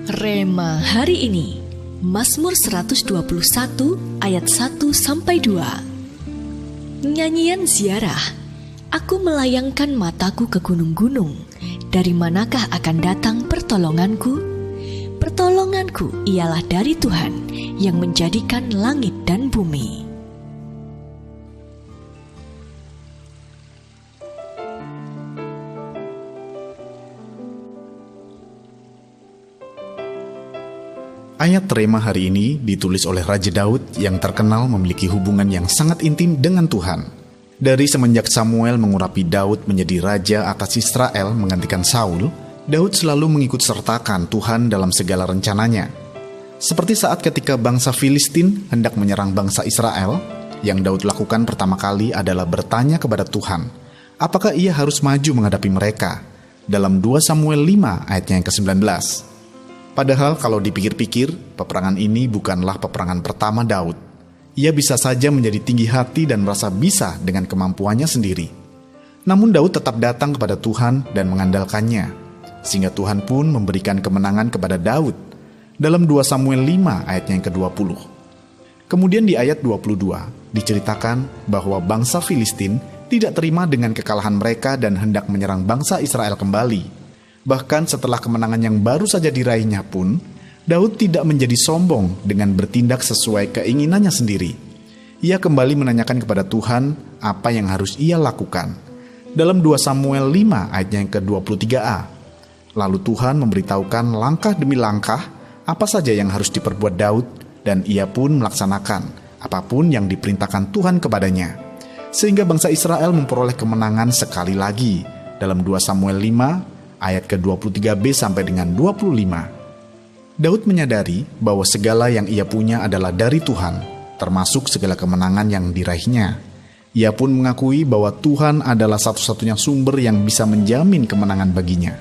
Rema hari ini, Mazmur 121 ayat 1-2. Nyanyian ziarah. Aku melayangkan mataku ke gunung-gunung. Dari manakah akan datang pertolonganku? Pertolonganku ialah dari Tuhan yang menjadikan langit dan bumi. Ayat Rema hari ini ditulis oleh Raja Daud yang terkenal memiliki hubungan yang sangat intim dengan Tuhan. Dari semenjak Samuel mengurapi Daud menjadi raja atas Israel menggantikan Saul, Daud selalu mengikut sertakan Tuhan dalam segala rencananya. Seperti saat ketika bangsa Filistin hendak menyerang bangsa Israel, yang Daud lakukan pertama kali adalah bertanya kepada Tuhan, apakah ia harus maju menghadapi mereka? Dalam 2 Samuel 5 ayatnya yang ke-19. Padahal kalau dipikir-pikir, peperangan ini bukanlah peperangan pertama Daud. Ia bisa saja menjadi tinggi hati dan merasa bisa dengan kemampuannya sendiri. Namun Daud tetap datang kepada Tuhan dan mengandalkannya, sehingga Tuhan pun memberikan kemenangan kepada Daud. Dalam 2 Samuel 5 ayatnya yang ke-20. Kemudian di ayat 22 diceritakan bahwa bangsa Filistin tidak terima dengan kekalahan mereka dan hendak menyerang bangsa Israel kembali. Bahkan setelah kemenangan yang baru saja diraihnya pun, Daud tidak menjadi sombong dengan bertindak sesuai keinginannya sendiri. Ia kembali menanyakan kepada Tuhan apa yang harus ia lakukan. Dalam 2 Samuel 5 ayatnya yang ke-23a. Lalu Tuhan memberitahukan langkah demi langkah apa saja yang harus diperbuat Daud, dan ia pun melaksanakan apapun yang diperintahkan Tuhan kepadanya. Sehingga bangsa Israel memperoleh kemenangan sekali lagi. Dalam 2 Samuel 5 ayat ke-23b sampai dengan 25. Daud menyadari bahwa segala yang ia punya adalah dari Tuhan, termasuk segala kemenangan yang diraihnya. Ia pun mengakui bahwa Tuhan adalah satu-satunya sumber yang bisa menjamin kemenangan baginya.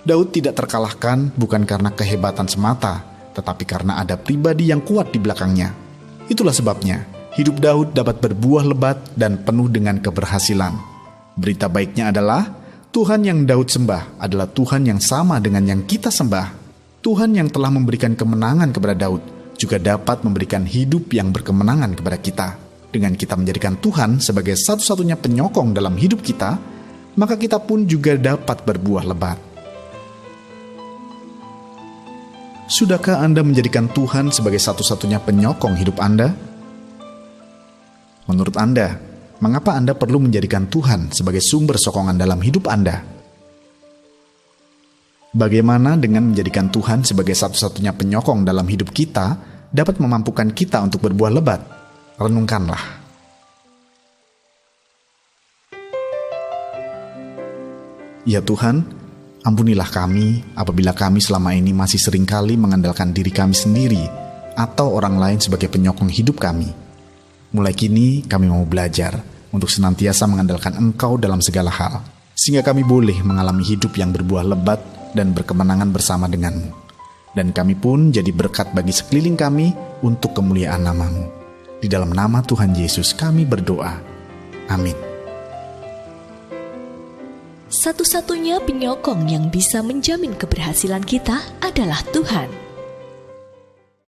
Daud tidak terkalahkan bukan karena kehebatan semata, tetapi karena ada pribadi yang kuat di belakangnya. Itulah sebabnya, hidup Daud dapat berbuah lebat dan penuh dengan keberhasilan. Berita baiknya adalah, Tuhan yang Daud sembah adalah Tuhan yang sama dengan yang kita sembah. Tuhan yang telah memberikan kemenangan kepada Daud juga dapat memberikan hidup yang berkemenangan kepada kita. Dengan kita menjadikan Tuhan sebagai satu-satunya penyokong dalam hidup kita, maka kita pun juga dapat berbuah lebat. Sudahkah Anda menjadikan Tuhan sebagai satu-satunya penyokong hidup Anda? Menurut Anda, mengapa Anda perlu menjadikan Tuhan sebagai sumber sokongan dalam hidup Anda? Bagaimana dengan menjadikan Tuhan sebagai satu-satunya penyokong dalam hidup kita dapat memampukan kita untuk berbuah lebat? Renungkanlah. Ya Tuhan, ampunilah kami apabila kami selama ini masih seringkali mengandalkan diri kami sendiri atau orang lain sebagai penyokong hidup kami. Mulai kini kami mau belajar untuk senantiasa mengandalkan Engkau dalam segala hal, sehingga kami boleh mengalami hidup yang berbuah lebat dan berkemenangan bersama denganmu. Dan kami pun jadi berkat bagi sekeliling kami untuk kemuliaan nama-Mu. Di dalam nama Tuhan Yesus kami berdoa. Amin. Satu-satunya penyokong yang bisa menjamin keberhasilan kita adalah Tuhan.